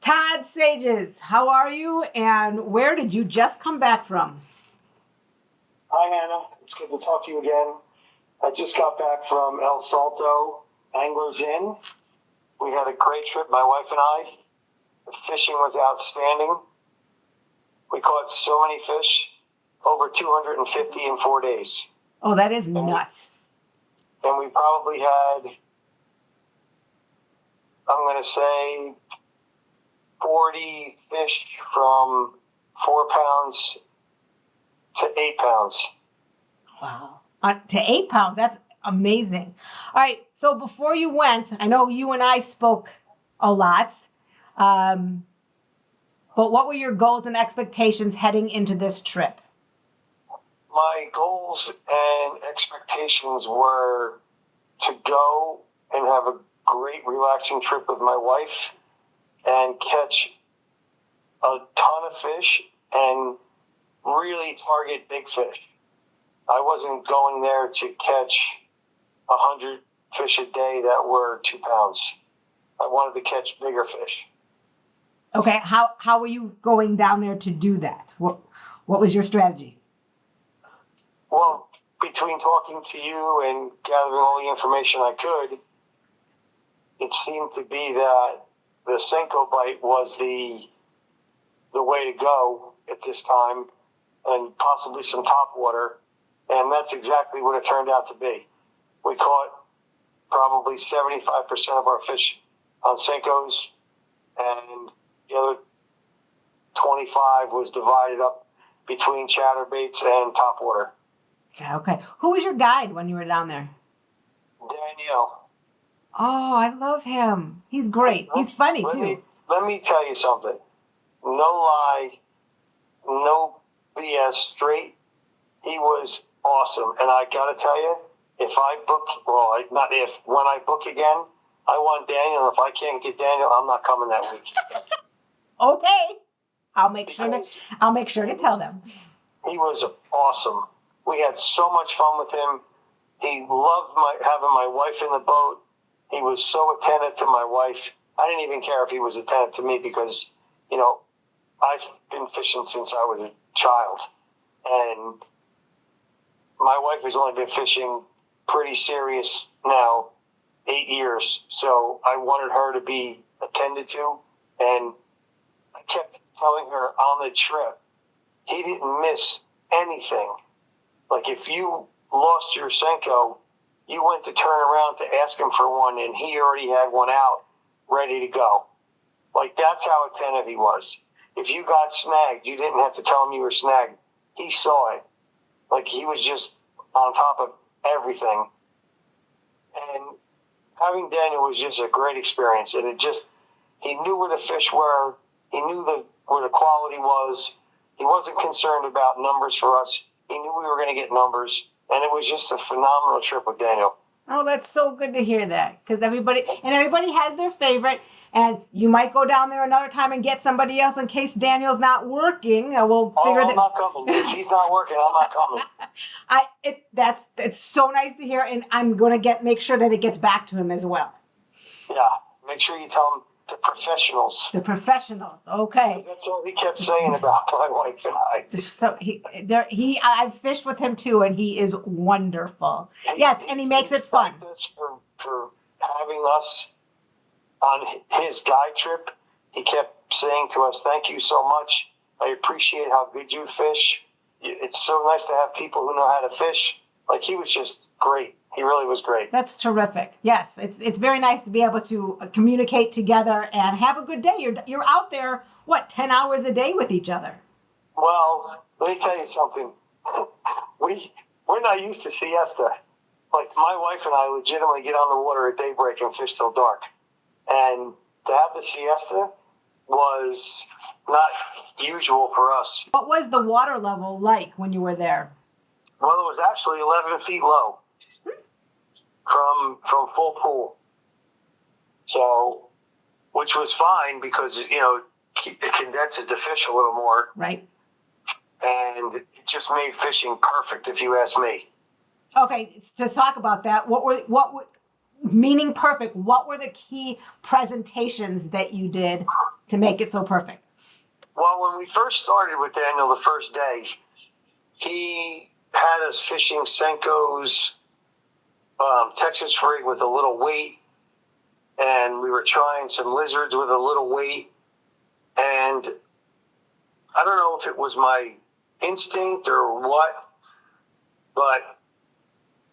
Todd Sages, how are you and where did you just come back from? Hi, Hannah. It's good to talk to you again. I just got back from El Salto, Anglers Inn. We had a great trip, my wife and I. The fishing was outstanding. We caught so many fish, over 250 in 4 days. Oh, that is nuts. And we probably had, I'm going to say, 40 fish from 4 pounds to 8 pounds. Wow. To 8 pounds. That's amazing. All right. So before you went, I know you and I spoke a lot. But what were your goals and expectations heading into this trip? My goals and expectations were to go and have a great relaxing trip with my wife and catch a ton of fish and really target big fish. I wasn't going there to catch 100 fish a day that were 2 pounds. I wanted to catch bigger fish. Okay, how were you going down there to do that? What was your strategy? Well, between talking to you and gathering all the information I could, it seemed to be that the Senko bite was the way to go at this time, and possibly some topwater, and that's exactly what it turned out to be. We caught probably 75% of our fish on Senkos, and the other 25 was divided up between chatterbaits and topwater. Okay. Who was your guide when you were down there? Danielle. Oh, I love him. He's great. He's funny, too. Let me tell you something. No lie, no BS, straight. He was awesome. And I got to tell you, if I book, well, not if, when I book again, I want Daniel. If I can't get Daniel, I'm not coming that week. Okay. I'll make sure to tell them. He was awesome. We had so much fun with him. He loved having my wife in the boat. He was so attentive to my wife. I didn't even care if he was attentive to me because, I've been fishing since I was a child. And my wife has only been fishing pretty serious now, 8 years. So I wanted her to be attended to. And I kept telling her on the trip, he didn't miss anything. Like if you lost your Senko, you went to turn around to ask him for one, and he already had one out, ready to go. Like that's how attentive he was. If you got snagged, you didn't have to tell him you were snagged. He saw it. Like he was just on top of everything. And having Daniel was just a great experience. And he knew where the fish were. He knew where the quality was. He wasn't concerned about numbers for us. He knew we were going to get numbers. And it was just a phenomenal trip with Daniel. Oh, that's so good to hear that. Because everybody has their favorite. And you might go down there another time and get somebody else in case Daniel's not working. We'll figure that. I'm not coming. If he's not working, I'm not coming. It's so nice to hear. And I'm going to make sure that it gets back to him as well. Yeah. Make sure you tell him the professionals. The professionals. Okay. That's all he kept saying about my wife and I. So I've fished with him too, and he is wonderful. Yes, and he makes it fun. For having us on his guide trip, he kept saying to us, "Thank you so much. I appreciate how good you fish. It's so nice to have people who know how to fish." Like he was just great. He really was great. That's terrific. Yes, it's very nice to be able to communicate together and have a good day. You're out there, 10 hours a day with each other? Well, let me tell you something. We're not used to siesta. Like my wife and I legitimately get on the water at daybreak and fish till dark. And to have the siesta was not usual for us. What was the water level like when you were there? Well, it was actually 11 feet low. From full pool. So, which was fine because, it condenses the fish a little more. Right. And it just made fishing perfect, if you ask me. Okay, to talk about that, what were meaning perfect, what were the key presentations that you did to make it so perfect? Well, when we first started with Daniel the first day, he had us fishing Senko's Texas rig with a little weight, and we were trying some lizards with a little weight. And I don't know if it was my instinct or what, but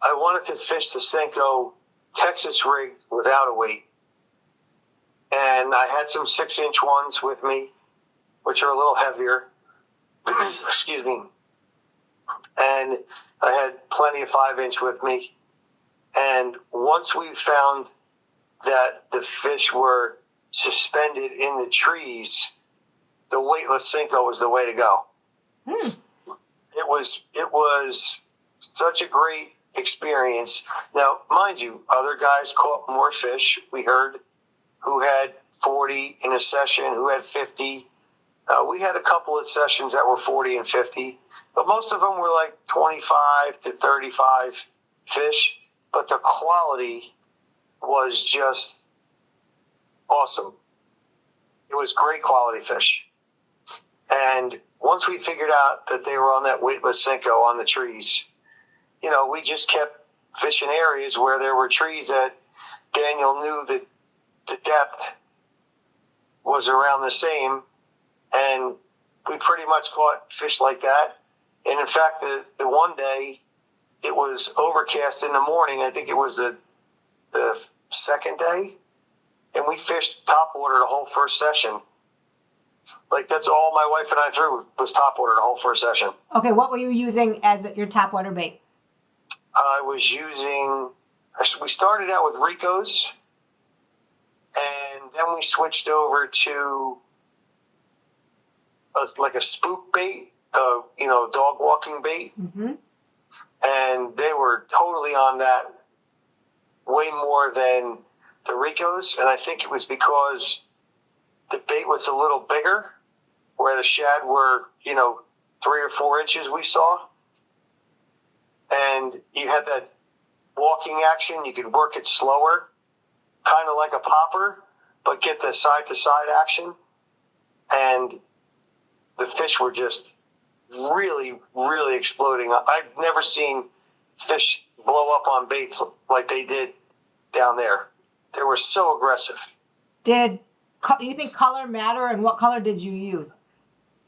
I wanted to fish the Senko Texas rig without a weight. And I had some 6-inch ones with me, which are a little heavier. Excuse me. And I had plenty of 5-inch with me. And once we found that the fish were suspended in the trees, the weightless Senko was the way to go. It was such a great experience. Now, mind you, other guys caught more fish. We heard who had 40 in a session, who had 50. We had a couple of sessions that were 40 and 50, but most of them were like 25 to 35 fish. But the quality was just awesome. It was great quality fish. And once we figured out that they were on that weightless Senko on the trees, we just kept fishing areas where there were trees that Daniel knew that the depth was around the same. And we pretty much caught fish like that. And in fact, the one day, it was overcast in the morning. I think it was the second day. And we fished topwater the whole first session. Like, that's all my wife and I threw was topwater the whole first session. Okay, what were you using as your topwater bait? I was we started out with Rico's. And then we switched over to a spook bait, dog walking bait. Mm-hmm. And they were totally on that way more than the Rico's. And I think it was because the bait was a little bigger, where the shad were, 3 or 4 inches we saw. And you had that walking action. You could work it slower, kind of like a popper, but get the side-to-side action. And the fish were just really, really exploding. I've never seen fish blow up on baits like they did down there. They were so aggressive. Did you think color matter, and what color did you use?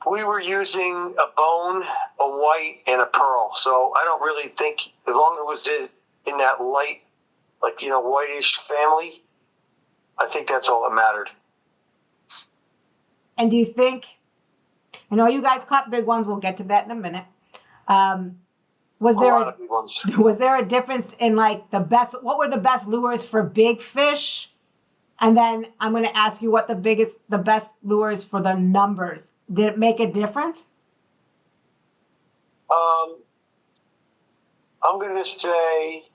We were using a bone, a white, and a pearl. So I don't really think, as long as it was in that light, whitish family, I think that's all that mattered. And do you think, I know you guys caught big ones. We'll get to that in a minute. Was there a difference in what were the best lures for big fish? And then I'm going to ask you what the best lures for the numbers. Did it make a difference? I'm going to say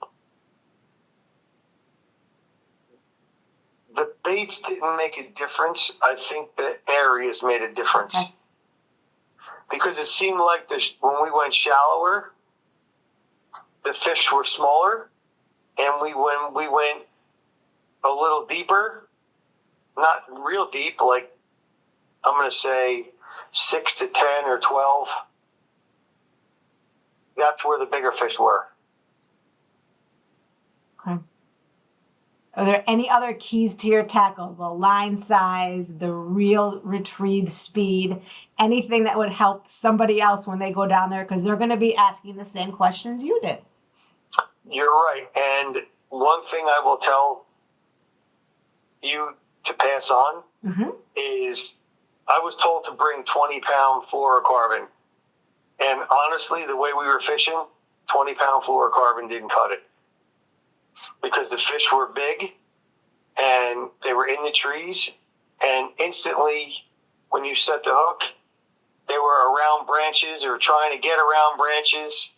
the baits didn't make a difference. I think the areas made a difference. Okay. Because it seemed like when we went shallower, the fish were smaller. And when we went a little deeper, not real deep, like I'm going to say 6 to 10 or 12, that's where the bigger fish were. Okay. Are there any other keys to your tackle? The line size, the reel retrieve speed, anything that would help somebody else when they go down there? Because they're going to be asking the same questions you did. You're right. And one thing I will tell you to pass on is I was told to bring 20-pound fluorocarbon. And honestly, the way we were fishing, 20-pound fluorocarbon didn't cut it. Because the fish were big and they were in the trees, and instantly when you set the hook, they were around branches or trying to get around branches,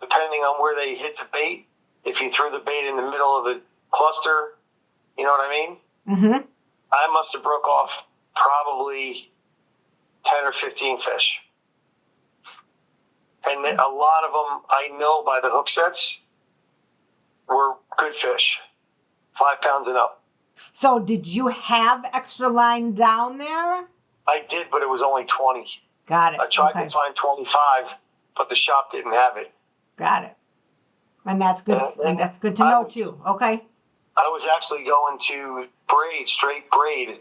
depending on where they hit the bait. If you threw the bait in the middle of a cluster, you know what I mean? Mm-hmm. I must have broke off probably 10 or 15 fish. And a lot of them, I know by the hook sets, were good fish, 5 pounds and up. So did you have extra line down there? I did, but it was only 20. Got it. I tried to find 25, but the shop didn't have it. Got it. And that's good. And that's good to know too. Okay. I was actually going to straight braid,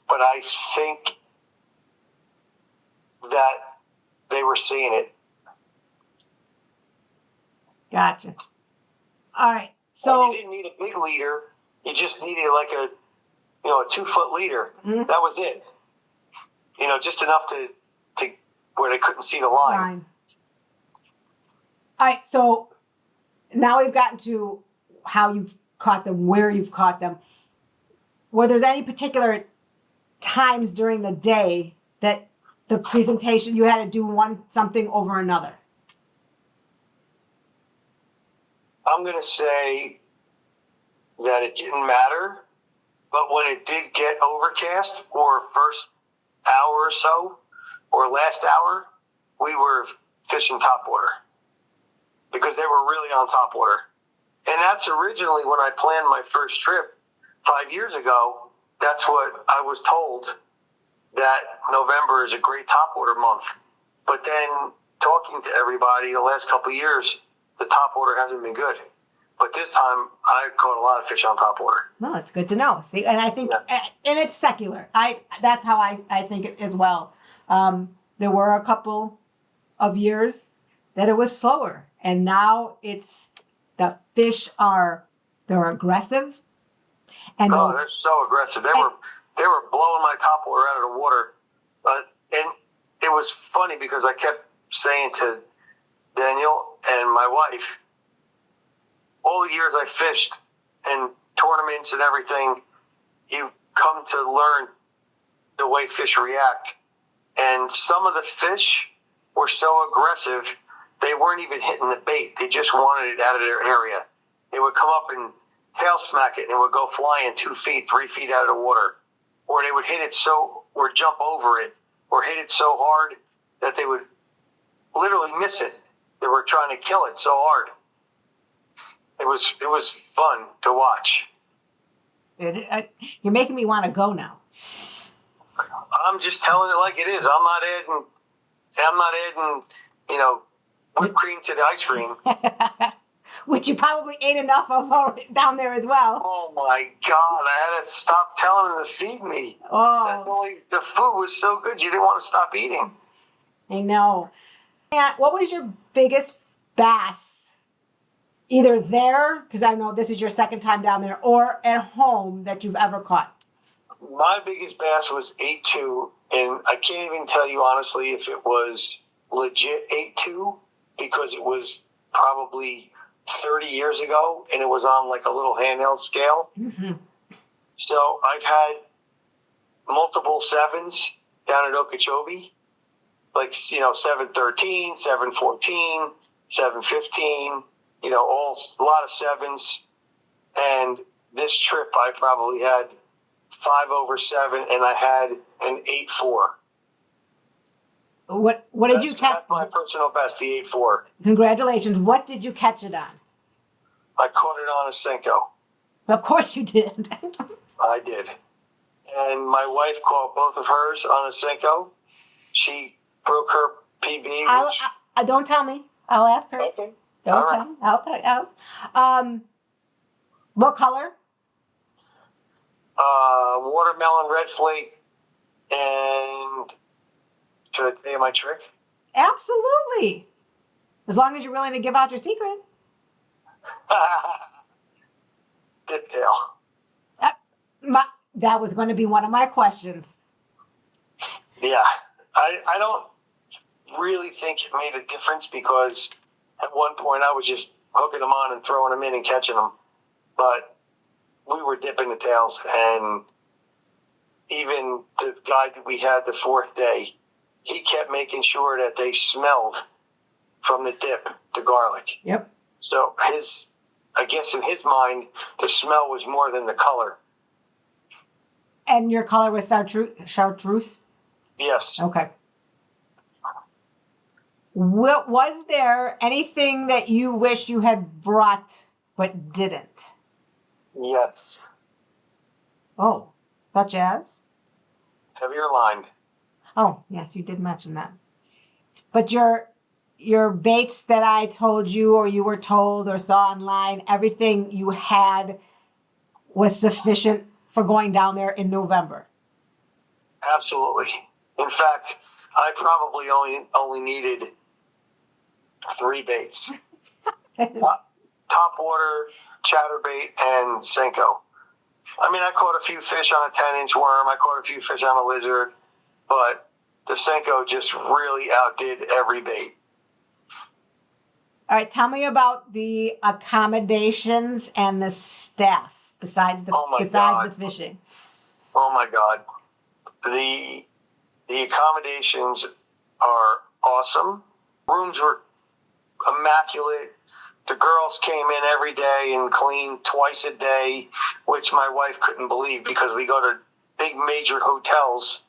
but I think that they were seeing it. Gotcha. All right. So you didn't need a big leader. You just needed like a 2-foot leader. Mhm. That was it. Just enough to where they couldn't see the line. fine. All right. So now we've gotten to how you've caught them, where you've caught them. Were there any particular times during the day that the presentation you had to do something over another? I'm going to say that it didn't matter, but when it did get overcast or first hour or so or last hour, we were fishing topwater because they were really on topwater. And that's originally when I planned my first trip 5 years ago. That's what I was told, that November is a great topwater month. But then talking to everybody the last couple of years, the topwater hasn't been good. But this time, I caught a lot of fish on topwater. No, it's good to know. See, and I think, and it's secular. That's how I think it as well. There were a couple of years that it was slower, and now the fish they're aggressive, and they're so aggressive. They were blowing my topwater out of the water, and it was funny because I kept saying to Daniel and my wife, all the years I fished and tournaments and everything, you come to learn the way fish react. And some of the fish were so aggressive, they weren't even hitting the bait. They just wanted it out of their area. They would come up and tail smack it, and it would go flying 2 feet, 3 feet out of the water. Or they would hit it or jump over it, or hit it so hard that they would literally miss it. They were trying to kill it so hard. It was fun to watch. You're making me want to go now. I'm just telling it like it is. I'm not adding, whipped cream to the ice cream. Which you probably ate enough of down there as well. Oh my God! I had to stop telling them to feed me. Oh, the food was so good, you didn't want to stop eating. I know. And what was your biggest bass? Either there, because I know this is your second time down there, or at home that you've ever caught? My biggest bass was 8.2, and I can't even tell you honestly if it was legit 8.2 because it was probably 30 years ago, and it was on like a little handheld scale. Mm-hmm. So I've had multiple 7s down at Okeechobee, like 7.13, 7.14, 7.15. A lot of 7s. And this trip, I probably had 5 over 7, and I had an 8.4. What did you catch? That's my personal best, the 8.4. Congratulations. What did you catch it on? I caught it on a Senko. Of course you did. I did. And my wife caught both of hers on a Senko. She broke her PB. Don't tell me. I'll ask her. Okay. Don't tell me. I'll ask. What color? Watermelon, red flake, and should I tell you my trick? Absolutely. As long as you're willing to give out your secret. Dip tail. That was going to be one of my questions. Yeah. I don't really think it made a difference because at one point I was just hooking them on and throwing them in and catching them. But we were dipping the tails, and even the guy that we had the fourth day, he kept making sure that they smelled from the dip, the garlic. Yep. So I guess in his mind, the smell was more than the color. And your color was chartreuse? Yes. Okay. Was there anything that you wish you had brought but didn't? Yes. Oh, such as? Heavier line. Oh, yes, you did mention that. But your baits that I told you or you were told or saw online, everything you had was sufficient for going down there in November. Absolutely. In fact, I probably only needed 3 baits. Top water, chatterbait, and Senko. I mean, I caught a few fish on a 10-inch worm. I caught a few fish on a lizard. But the Senko just really outdid every bait. All right, tell me about the accommodations and the staff besides the fishing. Oh my God. The accommodations are awesome. Rooms were immaculate. The girls came in every day and cleaned twice a day, which my wife couldn't believe because we go to big major hotels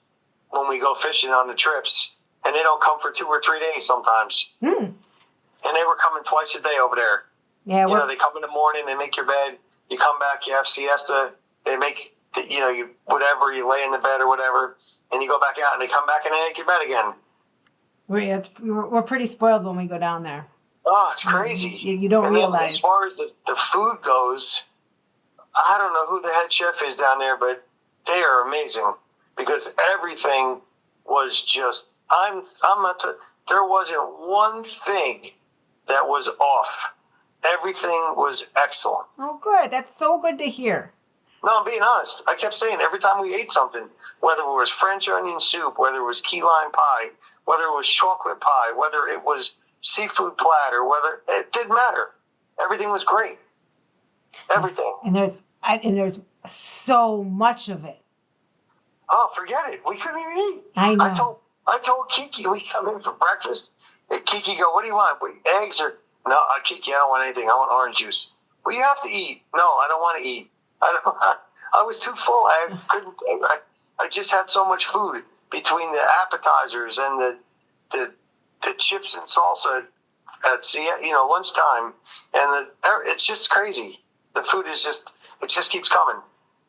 when we go fishing on the trips, and they don't come for 2 or 3 days sometimes. And they were coming twice a day over there. Yeah, they come in the morning, they make your bed, you come back, you have siesta, they make, you whatever, you lay in the bed or whatever, and you go back out, and they come back and they make your bed again. We're pretty spoiled when we go down there. Oh, it's crazy. You don't realize. As far as the food goes, I don't know who the head chef is down there, but they are amazing because everything was just, there wasn't one thing that was off. Everything was excellent. Oh, good. That's so good to hear. No, I'm being honest. I kept saying every time we ate something, whether it was French onion soup, whether it was key lime pie, whether it was chocolate pie, whether it was seafood platter, whether it didn't matter. Everything was great. Everything. And there's so much of it. Oh, forget it. We couldn't even eat. I know. I told Kiki we come in for breakfast. And Kiki go, what do you want? Eggs or no? Kiki, I don't want anything. I want orange juice. Well, you have to eat. No, I don't want to eat. I was too full. I couldn't. I just had so much food between the appetizers and the chips and salsa at lunchtime, and it's just crazy. The food is it just keeps coming.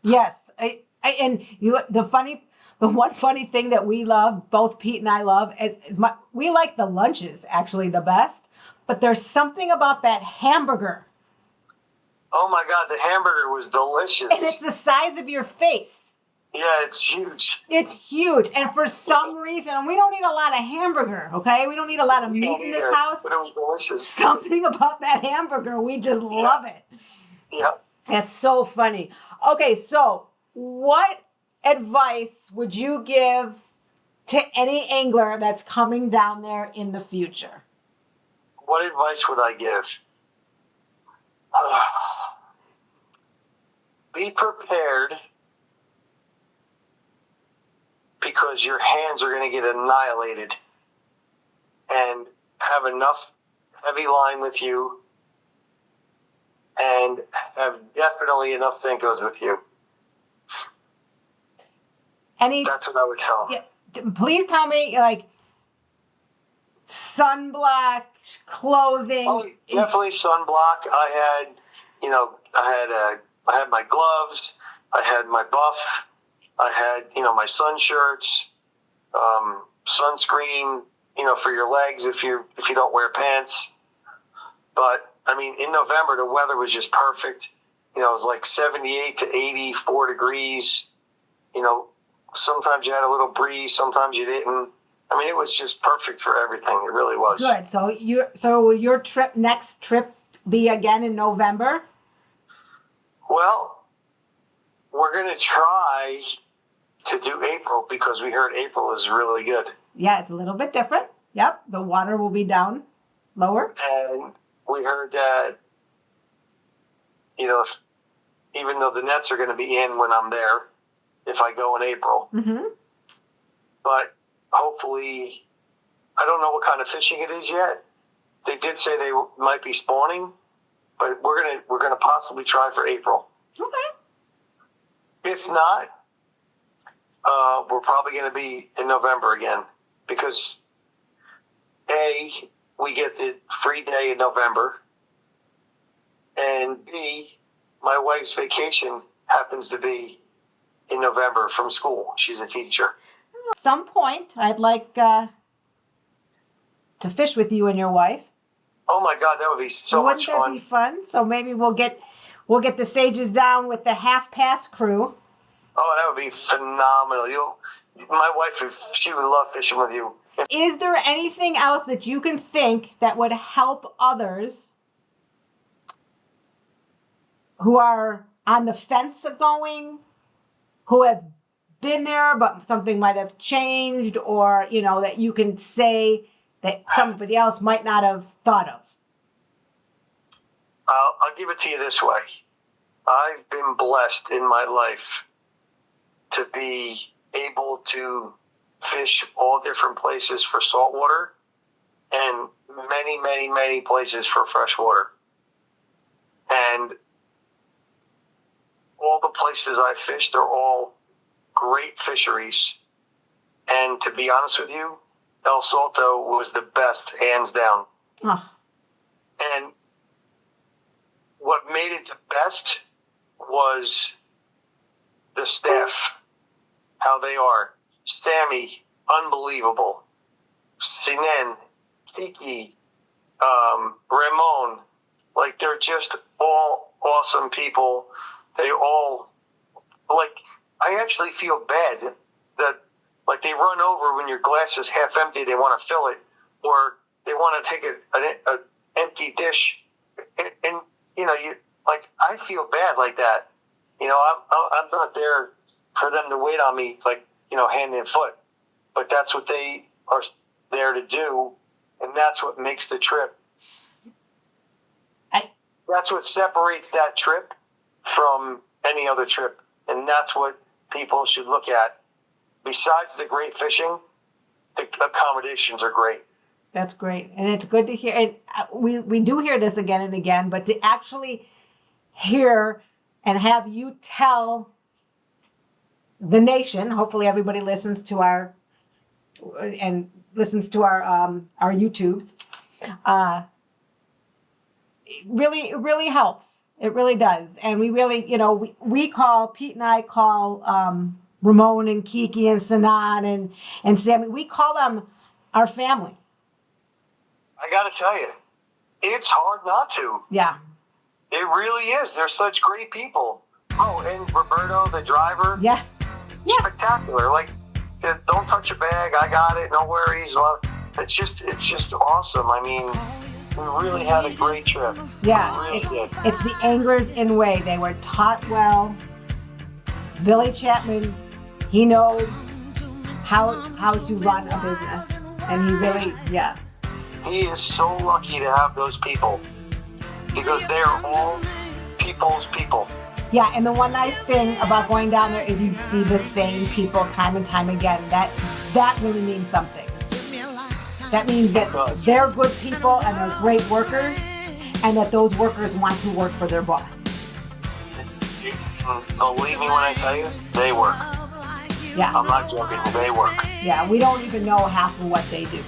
Yes, the one funny thing that we love, both Pete and I love, we like the lunches actually the best, but there's something about that hamburger. Oh my God, the hamburger was delicious. And it's the size of your face. Yeah, it's huge. It's huge. And for some reason, we don't eat a lot of hamburger, okay? We don't eat a lot of meat in this house. But it was delicious. Something about that hamburger, we just love it. Yeah. That's so funny. Okay, so what advice would you give to any angler that's coming down there in the future? What advice would I give? Be prepared because your hands are going to get annihilated, and have enough heavy line with you and have definitely enough Senkos with you. That's what I would tell them. Yeah, please tell me, like, sunblock, clothing. Oh, definitely sunblock. I had my gloves. I had my buff. I had, my sun shirts, sunscreen, for your legs if you don't wear pants. But I mean, in November the weather was just perfect. It was like 78 to 84 degrees. Sometimes you had a little breeze, sometimes you didn't. I mean, it was just perfect for everything. It really was. Good. So will your next trip be again in November? Well, we're going to try to do April because we heard April is really good. Yeah, it's a little bit different. Yep. The water will be down lower. And we heard that, even though the nets are going to be in when I'm there, if I go in April. Mm-hmm. But hopefully, I don't know what kind of fishing it is yet. They did say they might be spawning, but we're gonna possibly try for April. Okay. If not, we're probably going to be in November again because A, we get the free day in November, and B, my wife's vacation happens to be in November from school. She's a teacher. At some point, I'd like to fish with you and your wife. Oh my God, that would be so much fun. Wouldn't that be fun? So maybe we'll get the Sages down with the half pass crew. Oh, that would be phenomenal. My wife, she would love fishing with you. Is there anything else that you can think that would help others who are on the fence of going, who have been there, but something might have changed, or, that you can say that somebody else might not have thought of? I'll give it to you this way. I've been blessed in my life to be able to fish all different places for saltwater and many, many, many places for freshwater. And all the places I fished are all great fisheries. And to be honest with you, El Salto was the best, hands down. Oh. And what made it the best was the staff, how they are. Sammy, unbelievable. Sinen, Kiki, Ramon, like they're just all awesome people. They all, like, I actually feel bad that, like, they run over when your glass is half empty, they want to fill it, or they want to take an empty dish, and I feel bad like that. I'm not there for them to wait on me, like, hand and foot, but that's what they are there to do, and that's what makes the trip. That's what separates that trip from any other trip, and that's what people should look at. Besides the great fishing, the accommodations are great. That's great, and it's good to hear. And we do hear this again and again, but to actually hear and have you tell the nation, hopefully everybody listens to our YouTubes. It really helps. It really does. And we really, Pete and I call Ramon and Kiki and Sanan and Sammy, we call them our family. I got to tell you, it's hard not to. Yeah. It really is. They're such great people. Oh, and Roberto, the driver. Yeah. Yeah. Spectacular. Like, don't touch a bag. I got it. No worries. It's just awesome. I mean, we really had a great trip. Yeah. We really did. It's the anglers in way. They were taught well. Billy Chapman, he knows how to run a business. And he really, yeah. He is so lucky to have those people because they are all people's people. Yeah, and the one nice thing about going down there is you see the same people time and time again. That really means something. That means that they're good people and they're great workers, and that those workers want to work for their boss. Believe me when I tell you, they work. Yeah. I'm not joking, they work. Yeah, we don't even know half of what they do.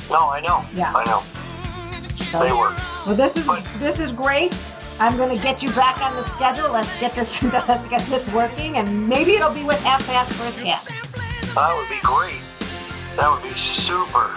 No, I know. Yeah. I know. So, they work. Well, this is great. I'm going to get you back on the schedule. Let's get this working, and maybe it'll be with half-pass first cast. That would be great. That would be super.